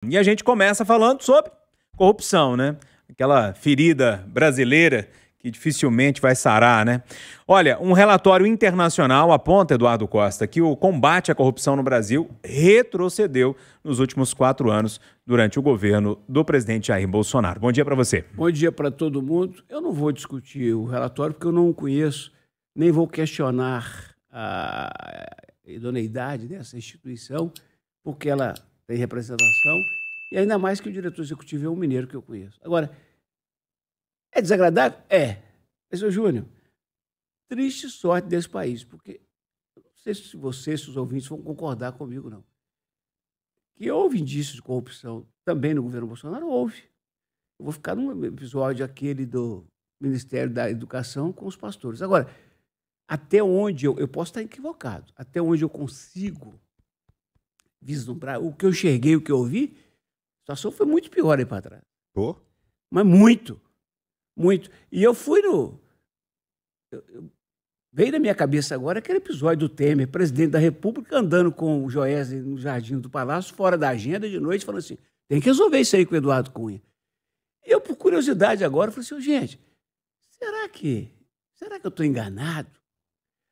E a gente começa falando sobre corrupção, né? Aquela ferida brasileira que dificilmente vai sarar, né? Olha, um relatório internacional aponta, Eduardo Costa, que o combate à corrupção no Brasil retrocedeu nos últimos 4 anos durante o governo do presidente Jair Bolsonaro. Bom dia para você. Bom dia para todo mundo. Eu não vou discutir o relatório porque eu não o conheço, nem vou questionar a idoneidade dessa instituição, porque ela tem representação, e ainda mais que o diretor executivo é um mineiro que eu conheço. Agora, é desagradável? É. Mas, seu Júnior, triste sorte desse país, porque eu não sei se vocês, se os ouvintes, vão concordar comigo, não. Que houve indícios de corrupção também no governo Bolsonaro, houve. Eu vou ficar num episódio aquele do Ministério da Educação com os pastores. Agora, até onde eu posso estar equivocado, até onde eu consigo vislumbrar, o que eu enxerguei, o que eu ouvi, a situação foi muito pior aí para trás. Pô? Mas muito, muito. E eu fui veio na minha cabeça agora aquele episódio do Temer, presidente da República, andando com o Joesley no jardim do Palácio, fora da agenda, de noite, falando assim, tem que resolver isso aí com o Eduardo Cunha. E eu, por curiosidade agora, falei assim, gente, será que eu estou enganado?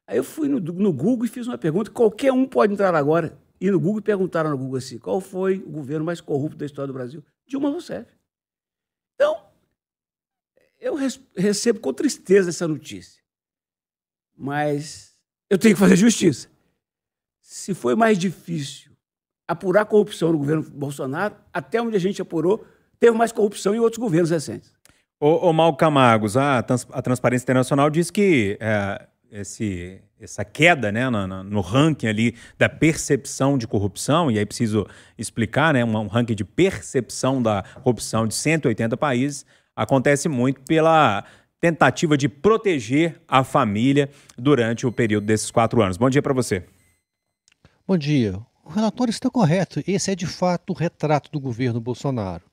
Aí eu fui no Google e fiz uma pergunta, qualquer um pode entrar agora, ir no Google e perguntaram no Google assim, qual foi o governo mais corrupto da história do Brasil? Dilma Rousseff. Então, eu recebo com tristeza essa notícia, mas eu tenho que fazer justiça. Se foi mais difícil apurar corrupção no governo Bolsonaro, até onde a gente apurou, teve mais corrupção em outros governos recentes. Ô Mauro Camargos, a Transparência Internacional diz que essa queda, né, no ranking ali da percepção de corrupção, e aí preciso explicar, né, um ranking de percepção da corrupção de 180 países, acontece muito pela tentativa de proteger a família durante o período desses 4 anos. Bom dia para você. Bom dia. O relatório está correto. Esse é, de fato, o retrato do governo Bolsonaro.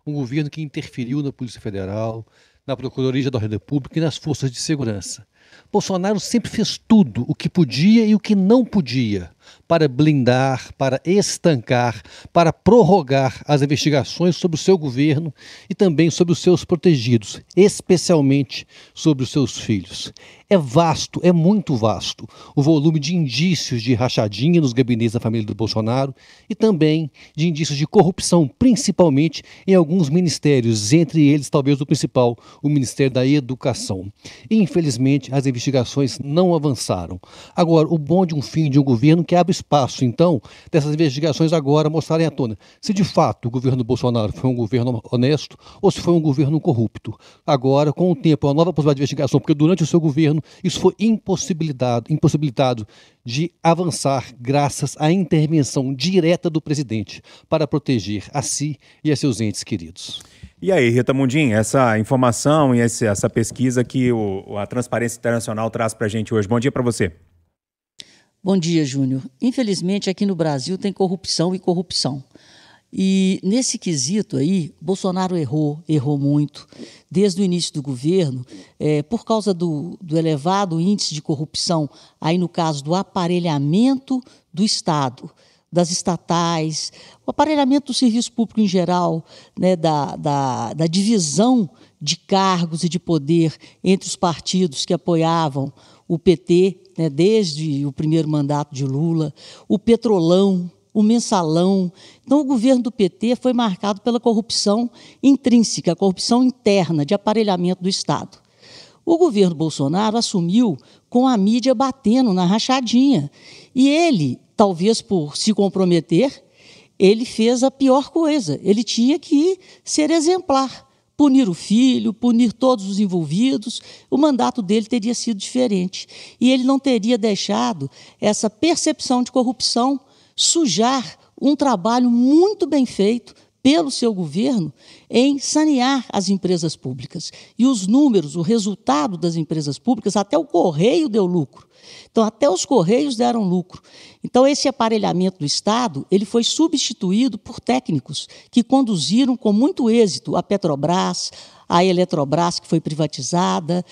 Um governo que interferiu na Polícia Federal, na Procuradoria da República e nas forças de segurança. Bolsonaro sempre fez tudo o que podia e o que não podia para blindar, para estancar, para prorrogar as investigações sobre o seu governo e também sobre os seus protegidos, especialmente sobre os seus filhos. É vasto, é muito vasto, o volume de indícios de rachadinha nos gabinetes da família do Bolsonaro e também de indícios de corrupção, principalmente em alguns ministérios, entre eles talvez o principal, o Ministério da Educação. Infelizmente, as investigações não avançaram. Agora, o bom de um fim de um governo que abre espaço, então, dessas investigações agora mostrarem à tona se de fato o governo Bolsonaro foi um governo honesto ou se foi um governo corrupto. Agora, com o tempo, uma nova possibilidade de investigação, porque durante o seu governo isso foi impossibilitado de avançar graças à intervenção direta do presidente para proteger a si e a seus entes queridos. E aí, Rita Mundim, essa informação e essa pesquisa que a Transparência Internacional traz para a gente hoje. Bom dia para você. Bom dia, Júnior. Infelizmente, aqui no Brasil tem corrupção e corrupção. E nesse quesito aí, Bolsonaro errou muito, desde o início do governo, por causa do elevado índice de corrupção, aí no caso do aparelhamento do Estado, das estatais, o aparelhamento do serviço público em geral, né, da divisão de cargos e de poder entre os partidos que apoiavam o PT, né, desde o primeiro mandato de Lula, o Petrolão, o Mensalão. Então, o governo do PT foi marcado pela corrupção intrínseca, a corrupção interna, de aparelhamento do Estado. O governo Bolsonaro assumiu com a mídia batendo na rachadinha. E ele, talvez por se comprometer, ele fez a pior coisa. Ele tinha que ser exemplar, punir o filho, punir todos os envolvidos. O mandato dele teria sido diferente. E ele não teria deixado essa percepção de corrupção sujar um trabalho muito bem feito pelo seu governo em sanear as empresas públicas. E os números, o resultado das empresas públicas, até o Correio deu lucro. Então, até os Correios deram lucro. Então, esse aparelhamento do Estado ele foi substituído por técnicos que conduziram com muito êxito a Petrobras, a Eletrobras, que foi privatizada,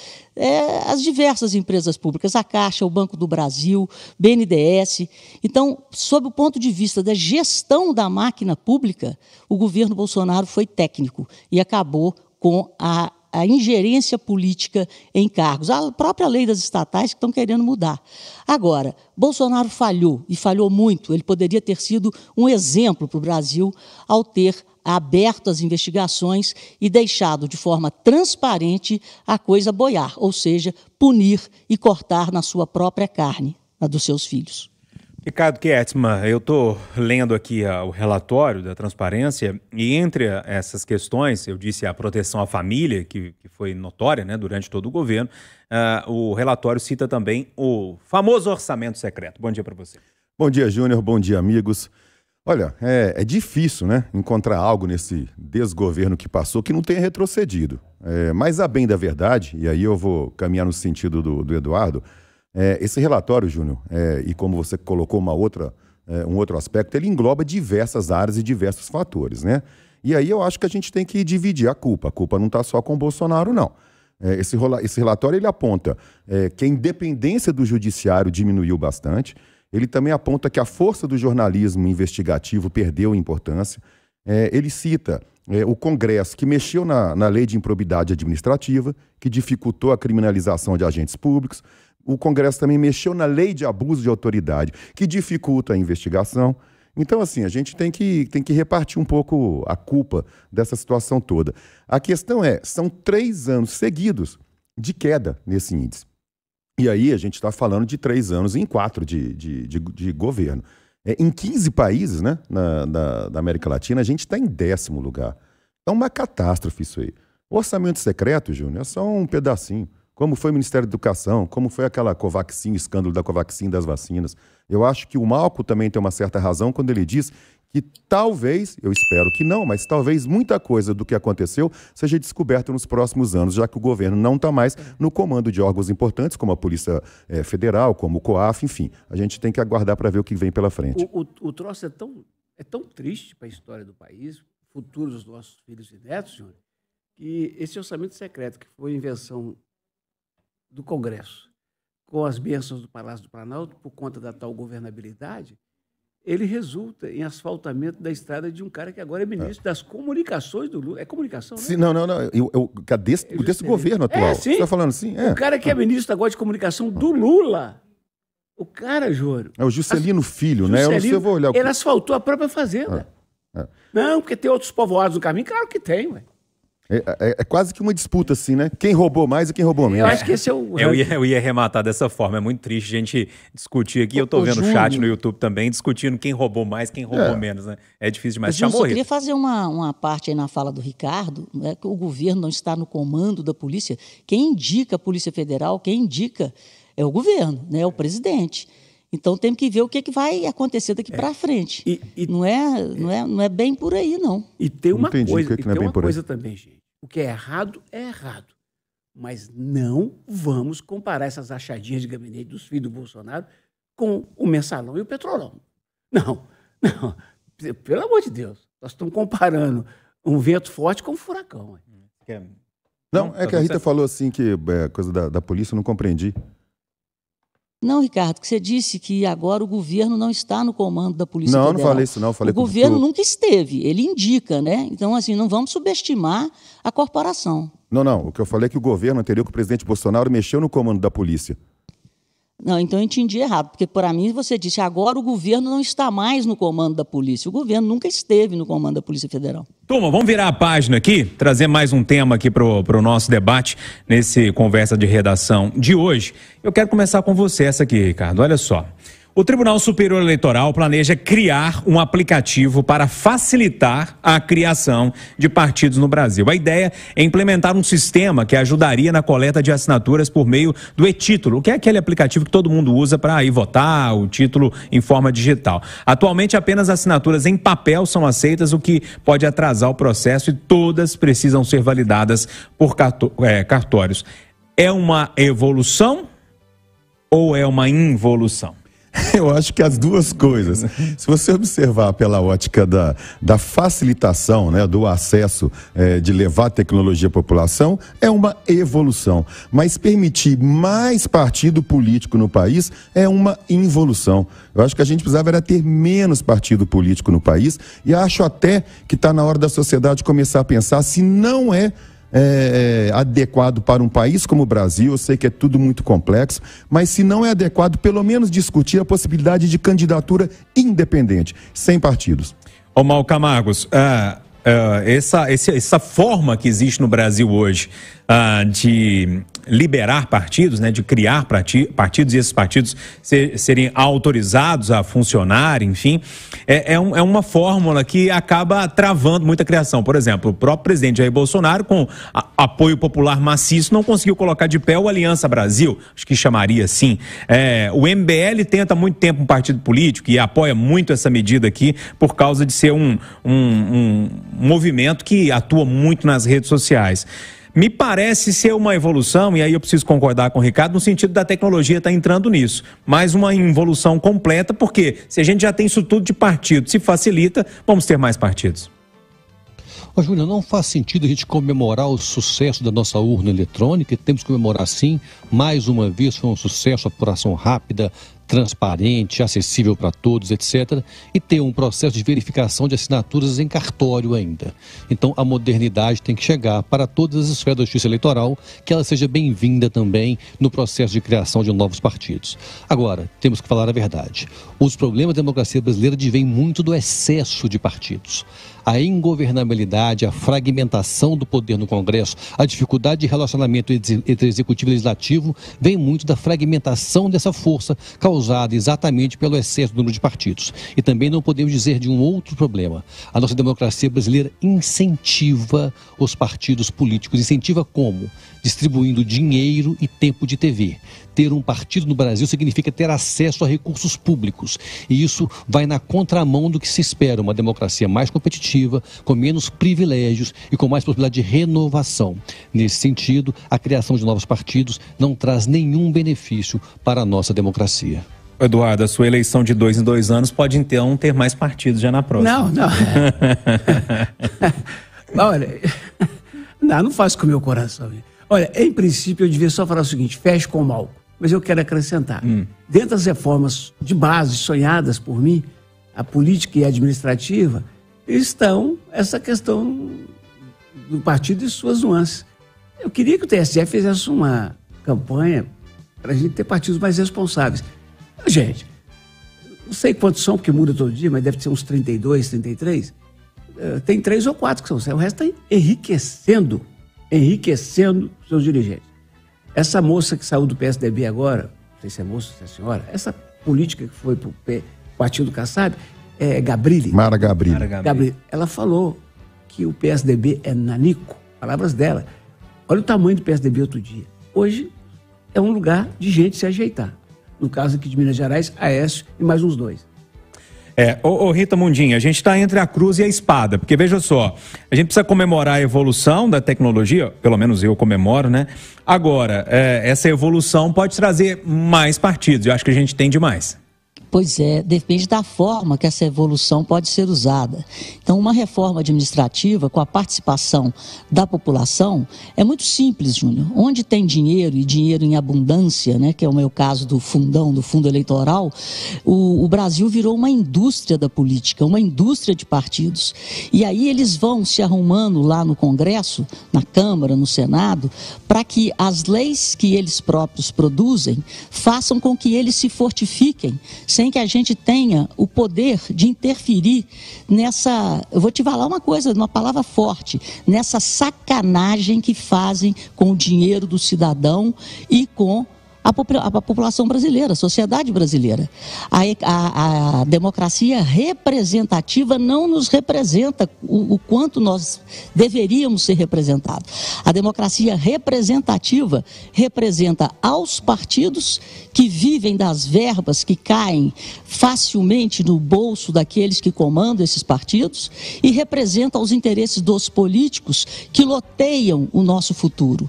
as diversas empresas públicas, a Caixa, o Banco do Brasil, BNDES. Então, sob o ponto de vista da gestão da máquina pública, o governo Bolsonaro foi técnico e acabou com a ingerência política em cargos, a própria lei das estatais que estão querendo mudar. Agora, Bolsonaro falhou, e falhou muito. Ele poderia ter sido um exemplo para o Brasil ao ter aberto as investigações e deixado de forma transparente a coisa boiar, ou seja, punir e cortar na sua própria carne, a dos seus filhos. Ricardo Kietzmann, eu estou lendo aqui o relatório da transparência e entre essas questões, eu disse a proteção à família, que foi notória, né, durante todo o governo, o relatório cita também o famoso orçamento secreto. Bom dia para você. Bom dia, Júnior. Bom dia, amigos. Olha, é difícil, né, encontrar algo nesse desgoverno que passou que não tenha retrocedido. Mas a bem da verdade, e aí eu vou caminhar no sentido do Eduardo, esse relatório, Júnior, e como você colocou um outro aspecto, ele engloba diversas áreas e diversos fatores, né? E aí eu acho que a gente tem que dividir a culpa. A culpa não está só com o Bolsonaro, não. Esse relatório ele aponta que a independência do judiciário diminuiu bastante. Ele também aponta que a força do jornalismo investigativo perdeu importância. Ele cita o Congresso, que mexeu na lei de improbidade administrativa, que dificultou a criminalização de agentes públicos. O Congresso também mexeu na lei de abuso de autoridade, que dificulta a investigação. Então, assim, a gente tem que repartir um pouco a culpa dessa situação toda. A questão são 3 anos seguidos de queda nesse índice. E aí a gente está falando de 3 anos em 4 de governo. Em 15 países, né, da América Latina, a gente está em 10º lugar. É uma catástrofe isso aí. O orçamento secreto, Júnior, é só um pedacinho. Como foi o Ministério da Educação, como foi aquela Covaxin, o escândalo da Covaxin das vacinas. Eu acho que o Malco também tem uma certa razão quando ele diz que talvez, eu espero que não, mas talvez muita coisa do que aconteceu seja descoberta nos próximos anos, já que o governo não está mais no comando de órgãos importantes, como a Polícia Federal, como o COAF, enfim. A gente tem que aguardar para ver o que vem pela frente. O troço é tão triste para a história do país, futuro dos nossos filhos e netos, senhor, que esse orçamento secreto, que foi invenção do Congresso, com as bênçãos do Palácio do Planalto, por conta da tal governabilidade, ele resulta em asfaltamento da estrada de um cara que agora é ministro das comunicações do Lula. É comunicação, né? Sim, não. Desse governo atual. Sim. Você está falando assim? O cara que é ministro agora de comunicação do Lula. O cara, Júnior. É o Juscelino Filho, né? Eu não sei, eu vou olhar. Ele asfaltou a própria fazenda. Não, porque tem outros povoados no caminho. Claro que tem, ué. É quase que uma disputa, assim, né? Quem roubou mais e quem roubou menos. Eu acho que esse é o... Eu ia arrematar dessa forma. É muito triste a gente discutir aqui. Eu tô vendo o chat no YouTube também, discutindo quem roubou mais, quem roubou menos, né? É difícil demais. Eu só queria fazer uma parte aí na fala do Ricardo, né, que o governo não está no comando da polícia. Quem indica a Polícia Federal, quem indica é o governo, né? É o presidente. Então temos que ver o que vai acontecer daqui para frente. Não é bem por aí, não. E tem uma coisa também, gente. O que é errado, mas não vamos comparar essas achadinhas de gabinete dos filhos do Bolsonaro com o mensalão e o petrolão. Não. Pelo amor de Deus. Nós estamos comparando um vento forte com um furacão. Não, é que a Rita falou assim que coisa da polícia, eu não compreendi. Não, Ricardo, que você disse que agora o governo não está no comando da Polícia Federal. Não falei isso, não. Falei o governo nunca esteve, ele indica, né? Então, assim, não vamos subestimar a corporação. Não. O que eu falei é que o governo anterior, que o presidente Bolsonaro, mexeu no comando da polícia. Não, então eu entendi errado, porque para mim você disse agora o governo não está mais no comando da polícia. O governo nunca esteve no comando da Polícia Federal. Turma, vamos virar a página aqui, trazer mais um tema aqui para o nosso debate nesse Conversa de Redação de hoje. Eu quero começar com você essa aqui, Ricardo. Olha só. O Tribunal Superior Eleitoral planeja criar um aplicativo para facilitar a criação de partidos no Brasil. A ideia é implementar um sistema que ajudaria na coleta de assinaturas por meio do e-título, que é aquele aplicativo que todo mundo usa para ir votar, o título em forma digital. Atualmente, apenas assinaturas em papel são aceitas, o que pode atrasar o processo e todas precisam ser validadas por cartórios. É uma evolução ou é uma involução? Eu acho que as duas coisas. Se você observar pela ótica da facilitação, né, do acesso, de levar tecnologia à população, é uma evolução. Mas permitir mais partido político no país é uma involução. Eu acho que a gente precisava era ter menos partido político no país, e acho até que está na hora da sociedade começar a pensar se não é adequado para um país como o Brasil. Eu sei que é tudo muito complexo, mas se não é adequado, pelo menos discutir a possibilidade de candidatura independente, sem partidos. Ô Mal Camargos, essa forma que existe no Brasil hoje de liberar partidos, né, de criar partidos, e esses partidos serem autorizados a funcionar, enfim, é uma fórmula que acaba travando muita criação. Por exemplo, o próprio presidente Jair Bolsonaro, com apoio popular maciço, não conseguiu colocar de pé o Aliança Brasil, acho que chamaria assim. O MBL tenta há muito tempo um partido político e apoia muito essa medida aqui por causa de ser um movimento que atua muito nas redes sociais. Me parece ser uma evolução, e aí eu preciso concordar com o Ricardo, no sentido da tecnologia estar entrando nisso, mas uma involução completa, porque se a gente já tem isso tudo de partido, se facilita, vamos ter mais partidos. Ô, Júnior, não faz sentido a gente comemorar o sucesso da nossa urna eletrônica, temos que comemorar sim, mais uma vez foi um sucesso, apuração rápida, transparente, acessível para todos, etc. E ter um processo de verificação de assinaturas em cartório ainda. Então, a modernidade tem que chegar para todas as esferas da justiça eleitoral, que ela seja bem-vinda também no processo de criação de novos partidos. Agora, temos que falar a verdade. Os problemas da democracia brasileira advêm muito do excesso de partidos. A ingovernabilidade, a fragmentação do poder no Congresso, a dificuldade de relacionamento entre executivo e legislativo vem muito da fragmentação dessa força causada exatamente pelo excesso do número de partidos. E também não podemos dizer de um outro problema. A nossa democracia brasileira incentiva os partidos políticos. Incentiva como? Distribuindo dinheiro e tempo de TV. Ter um partido no Brasil significa ter acesso a recursos públicos. E isso vai na contramão do que se espera, uma democracia mais competitiva, com menos privilégios e com mais possibilidade de renovação. Nesse sentido, a criação de novos partidos não traz nenhum benefício para a nossa democracia. Eduardo, a sua eleição de 2 em 2 anos pode então ter mais partidos já na próxima. Não. Olha, não faz com o meu coração. Olha, em princípio eu devia só falar o seguinte: feche com o mal. Mas eu quero acrescentar. Dentro das reformas de base sonhadas por mim, a política e a administrativa, estão essa questão do partido e suas nuances. Eu queria que o TSE fizesse uma campanha para a gente ter partidos mais responsáveis. Gente, não sei quantos são, porque muda todo dia, mas deve ser uns 32, 33. Tem 3 ou 4 que são. O resto está enriquecendo seus dirigentes. Essa moça que saiu do PSDB agora, não sei se é moça ou se é senhora, essa política que foi para o partido do Kassab, Gabrilli. Mara Gabrilli. Ela falou que o PSDB é nanico, palavras dela. Olha o tamanho do PSDB outro dia. Hoje é um lugar de gente se ajeitar. No caso aqui de Minas Gerais, Aécio e mais uns 2. Rita Mundinha, a gente está entre a cruz e a espada, porque veja só, a gente precisa comemorar a evolução da tecnologia, pelo menos eu comemoro, né? Agora, essa evolução pode trazer mais partidos, eu acho que a gente tem demais. Pois é, depende da forma que essa evolução pode ser usada. Então, uma reforma administrativa com a participação da população é muito simples, Júnior. Onde tem dinheiro, e dinheiro em abundância, né, que é o meu caso do fundão, do fundo eleitoral, o Brasil virou uma indústria da política, uma indústria de partidos. E aí eles vão se arrumando lá no Congresso, na Câmara, no Senado, para que as leis que eles próprios produzem façam com que eles se fortifiquem, sem que a gente tenha o poder de interferir nessa, eu vou te falar uma coisa, uma palavra forte, nessa sacanagem que fazem com o dinheiro do cidadão e com a população brasileira, a sociedade brasileira. A democracia representativa não nos representa o quanto nós deveríamos ser representados. A democracia representativa representa aos partidos que vivem das verbas que caem facilmente no bolso daqueles que comandam esses partidos e representa os interesses dos políticos que loteiam o nosso futuro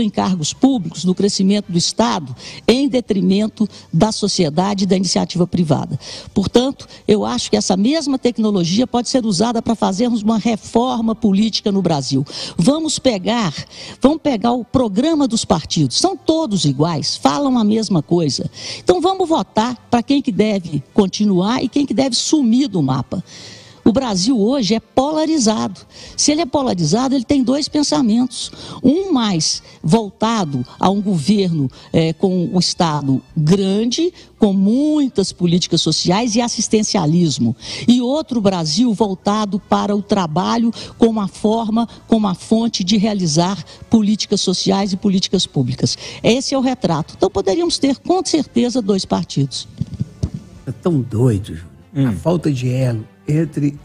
em cargos públicos, no crescimento do Estado em detrimento da sociedade e da iniciativa privada. Portanto, eu acho que essa mesma tecnologia pode ser usada para fazermos uma reforma política no Brasil. Vamos pegar o programa dos partidos, são todos iguais, falam a mesma coisa. Então vamos votar para quem que deve continuar e quem que deve sumir do mapa. O Brasil hoje é polarizado. Se ele é polarizado, ele tem dois pensamentos. Um mais voltado a um governo com o Estado grande, com muitas políticas sociais e assistencialismo. E outro Brasil voltado para o trabalho como uma fonte de realizar políticas sociais e políticas públicas. Esse é o retrato. Então poderíamos ter, com certeza, dois partidos. É tão doido, Júlio. A falta de elo entre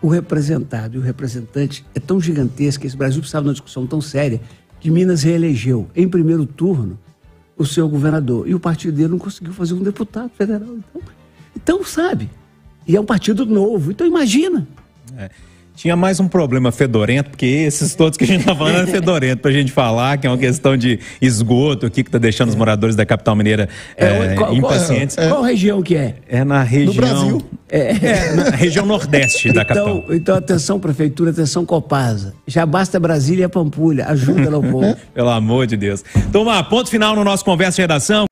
o representado e o representante é tão gigantesca. Esse Brasil precisava de uma discussão tão séria que Minas reelegeu, em primeiro turno, o seu governador. E o partido dele não conseguiu fazer um deputado federal. Então sabe? E é um partido novo. Então imagina. Tinha mais um problema fedorento, porque esses todos que a gente está falando é fedorento pra gente falar, que é uma questão de esgoto aqui que tá deixando os moradores da capital mineira impacientes. Qual região que é? É na região... No Brasil. Na região nordeste da capital. Então, atenção Prefeitura, atenção Copasa. Já basta Brasília e Pampulha. Ajuda lá o povo. Pelo amor de Deus. Então, ponto final no nosso Conversa de Redação.